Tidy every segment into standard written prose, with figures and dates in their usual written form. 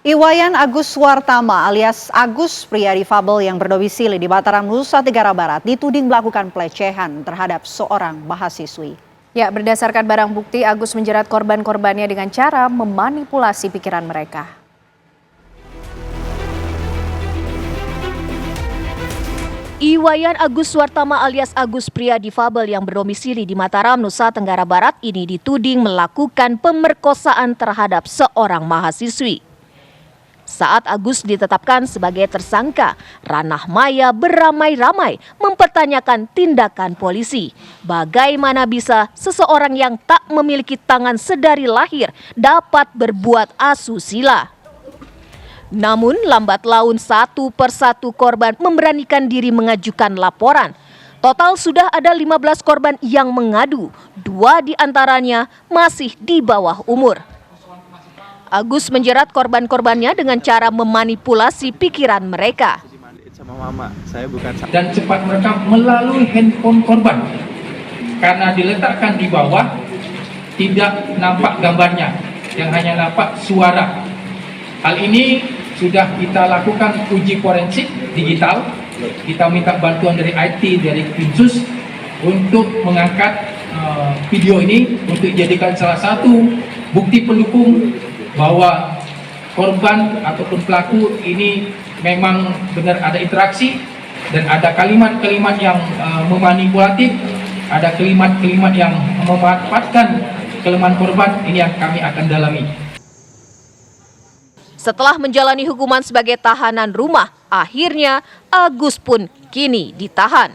Iwayan Agus Wartama alias Agus, pria difabel yang berdomisili di Mataram, Nusa Tenggara Barat, dituding melakukan pelecehan terhadap seorang mahasiswi. Ya, berdasarkan barang bukti, Agus menjerat korban-korbannya dengan cara memanipulasi pikiran mereka. Iwayan Agus Wartama alias Agus, pria difabel yang berdomisili di Mataram, Nusa Tenggara Barat ini dituding melakukan pemerkosaan terhadap seorang mahasiswi. Saat Agus ditetapkan sebagai tersangka, ranah maya beramai-ramai mempertanyakan tindakan polisi. Bagaimana bisa seseorang yang tak memiliki tangan sedari lahir dapat berbuat asusila? Namun lambat laun satu persatu korban memberanikan diri mengajukan laporan. Total sudah ada 15 korban yang mengadu, 2 diantaranya masih di bawah umur. Agus menjerat korban-korbannya dengan cara memanipulasi pikiran mereka. Dan cepat merekam melalui handphone korban. Karena diletakkan di bawah, tidak nampak gambarnya, yang hanya nampak suara. Hal ini sudah kita lakukan uji forensik digital. Kita minta bantuan dari IT, dari Pinsus untuk mengangkat video ini untuk dijadikan salah satu bukti pendukung bahwa korban ataupun pelaku ini memang benar ada interaksi dan ada kalimat-kalimat yang memanipulatif, ada kalimat-kalimat yang memanfaatkan kelemahan korban. Ini yang kami akan dalami. Setelah menjalani hukuman sebagai tahanan rumah, akhirnya Agus pun kini ditahan.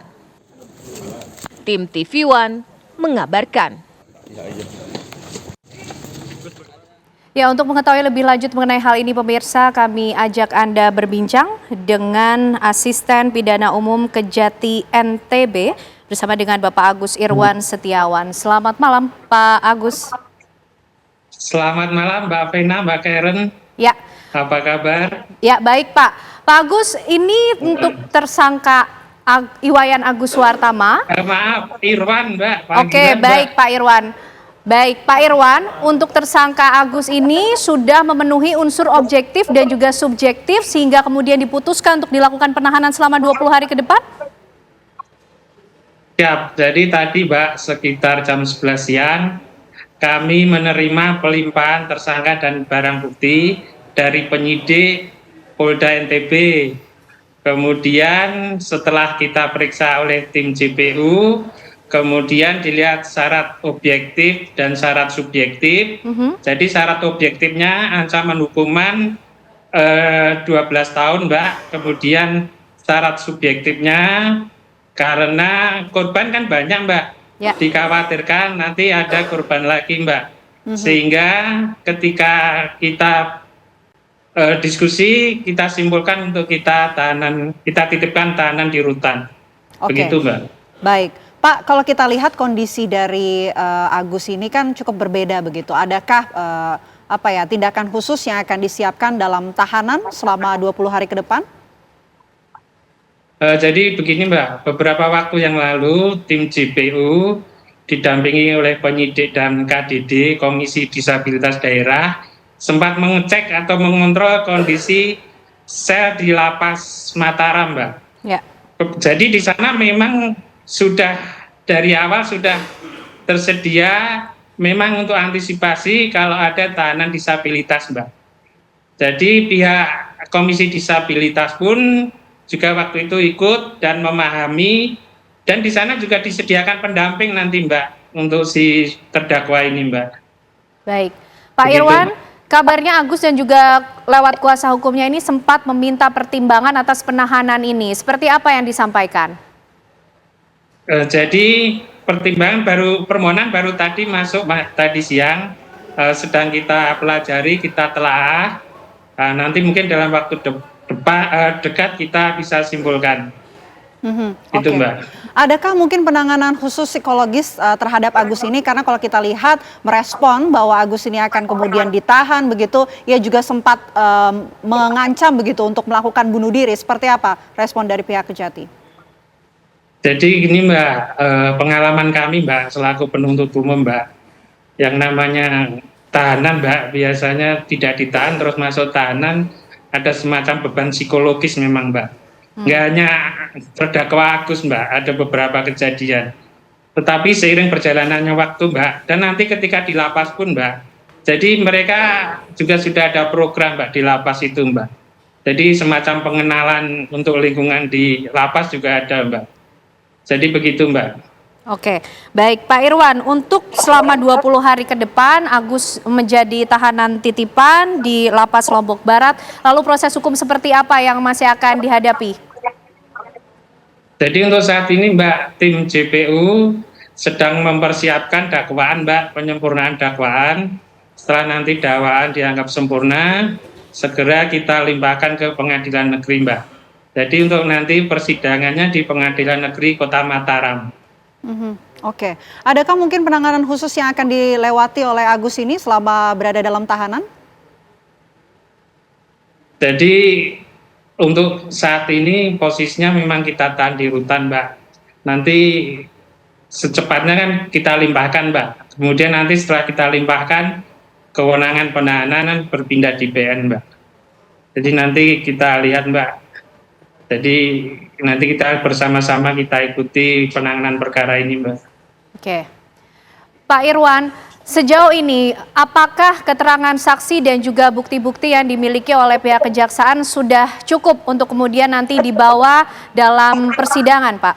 Tim TV One mengabarkan. Ya, untuk mengetahui lebih lanjut mengenai hal ini pemirsa, kami ajak Anda berbincang dengan Asisten Pidana Umum Kejati NTB bersama dengan Bapak Agus Irwan Setiawan. Selamat malam Pak Agus. Selamat malam Mbak Vena, Mbak Karen. Ya. Apa kabar? Ya, baik Pak. Pak Agus, ini untuk tersangka Iwayan Agus Wartama. Maaf, Irwan Mbak. Oke, baik Mbak. Pak Irwan. Baik, Pak Irwan, untuk tersangka Agus ini sudah memenuhi unsur objektif dan juga subjektif sehingga kemudian diputuskan untuk dilakukan penahanan selama 20 hari ke depan? Siap, jadi tadi Mbak sekitar jam 11 siang kami menerima pelimpahan tersangka dan barang bukti dari penyidik Polda NTB. Kemudian setelah kita periksa oleh tim JPU, kemudian dilihat syarat objektif dan syarat subjektif. Jadi syarat objektifnya ancaman hukuman 12 tahun Mbak. Kemudian syarat subjektifnya karena korban kan banyak Mbak. Ya. Dikhawatirkan nanti ada korban lagi Mbak. Sehingga ketika kita diskusi, kita simpulkan untuk kita titipkan tahanan di rutan. Begitu Mbak. Baik. Pak, kalau kita lihat kondisi dari Agus ini kan cukup berbeda begitu. Adakah tindakan khusus yang akan disiapkan dalam tahanan selama 20 hari ke depan? Jadi begini Mbak, beberapa waktu yang lalu tim JPU didampingi oleh penyidik dan KDD Komisi Disabilitas Daerah sempat mengecek atau mengontrol kondisi sel di Lapas Mataram Mbak. Ya. Jadi di sana memang sudah dari awal sudah tersedia memang untuk antisipasi kalau ada tahanan disabilitas Mbak. Jadi pihak Komisi Disabilitas pun juga waktu itu ikut dan memahami, dan di sana juga disediakan pendamping nanti Mbak untuk si terdakwa ini Mbak. Baik, Pak Irwan, kabarnya Agus dan juga lewat kuasa hukumnya ini sempat meminta pertimbangan atas penahanan ini. Seperti apa yang disampaikan? Jadi permohonan baru tadi masuk tadi siang, sedang kita pelajari, kita telaah. Nanti mungkin dalam waktu dekat kita bisa simpulkan. Itu Mbak. Adakah mungkin penanganan khusus psikologis terhadap Agus ini? Karena kalau kita lihat merespon bahwa Agus ini akan kemudian ditahan begitu, ia juga sempat mengancam begitu untuk melakukan bunuh diri. Seperti apa respon dari pihak Kejati? Jadi gini Mbak, pengalaman kami Mbak selaku penuntut umum Mbak, yang namanya tahanan Mbak, biasanya tidak ditahan terus masuk tahanan, ada semacam beban psikologis memang Mbak. Nggak hanya terdakwa Agus Mbak, ada beberapa kejadian. Tetapi seiring berjalannya waktu Mbak, dan nanti ketika di lapas pun Mbak, jadi mereka juga sudah ada program Mbak di lapas itu Mbak. Jadi semacam pengenalan untuk lingkungan di lapas juga ada Mbak. Jadi begitu Mbak. Oke, baik Pak Irwan, untuk selama 20 hari ke depan Agus menjadi tahanan titipan di Lapas Lombok Barat, lalu proses hukum seperti apa yang masih akan dihadapi? Jadi untuk saat ini Mbak, tim JPU sedang mempersiapkan dakwaan Mbak, penyempurnaan dakwaan. Setelah nanti dakwaan dianggap sempurna, segera kita limpahkan ke Pengadilan Negeri Mbak. Jadi untuk nanti persidangannya di Pengadilan Negeri Kota Mataram. Oke, adakah mungkin penanganan khusus yang akan dilewati oleh Agus ini selama berada dalam tahanan? Jadi untuk saat ini posisinya memang kita tahan di rutan Mbak. Nanti secepatnya kan kita limpahkan Mbak. Kemudian nanti setelah kita limpahkan, kewenangan penahanan berpindah di PN Mbak. Jadi nanti kita lihat Mbak. Jadi nanti kita bersama-sama kita ikuti penanganan perkara ini Mbak. Oke, Pak Irwan, sejauh ini apakah keterangan saksi dan juga bukti-bukti yang dimiliki oleh pihak kejaksaan sudah cukup untuk kemudian nanti dibawa dalam persidangan Pak?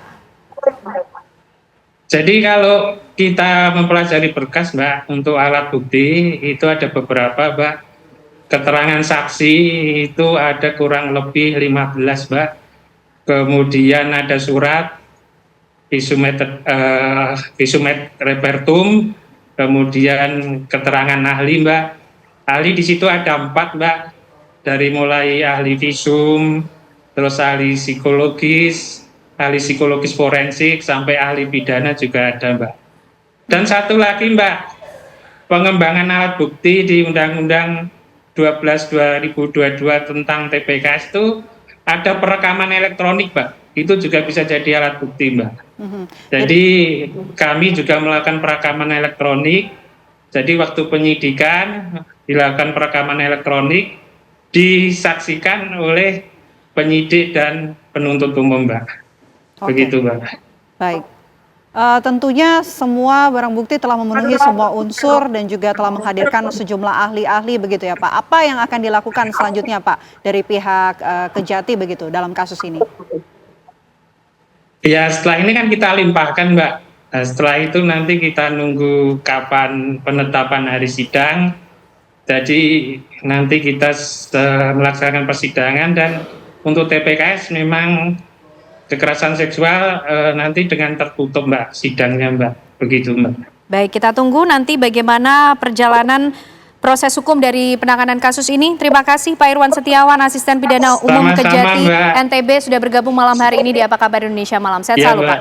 Jadi kalau kita mempelajari berkas Mbak, untuk alat bukti itu ada beberapa Mbak. Keterangan saksi itu ada kurang lebih 15 Mbak. Kemudian ada surat visumet repertum, kemudian keterangan ahli Mbak. Ahli di situ ada 4 Mbak, dari mulai ahli visum, terus ahli psikologis forensik, sampai ahli pidana juga ada Mbak. Dan satu lagi Mbak, pengembangan alat bukti di Undang-Undang 12 2022 tentang TPKS itu ada perekaman elektronik Mbak, itu juga bisa jadi alat bukti Mbak. Jadi kami juga melakukan perekaman elektronik, jadi waktu penyidikan dilakukan perekaman elektronik, disaksikan oleh penyidik dan penuntut umum Mbak. Begitu Mbak. Baik. Tentunya semua barang bukti telah memenuhi semua unsur dan juga telah menghadirkan sejumlah ahli-ahli begitu ya Pak. Apa yang akan dilakukan selanjutnya Pak dari pihak Kejati begitu dalam kasus ini? Ya setelah ini kan kita limpahkan Mbak. Nah, setelah itu nanti kita nunggu kapan penetapan hari sidang. Jadi nanti kita melaksanakan persidangan, dan untuk TPKS memang kekerasan seksual nanti dengan tertutup Mbak sidangnya Mbak, begitu Mbak. Baik, kita tunggu nanti bagaimana perjalanan proses hukum dari penanganan kasus ini. Terima kasih Pak Irwan Setiawan, Asisten Pidana Umum Kejati NTB sudah bergabung malam hari ini di Apa Kabar Indonesia Malam. Sehat selalu Pak.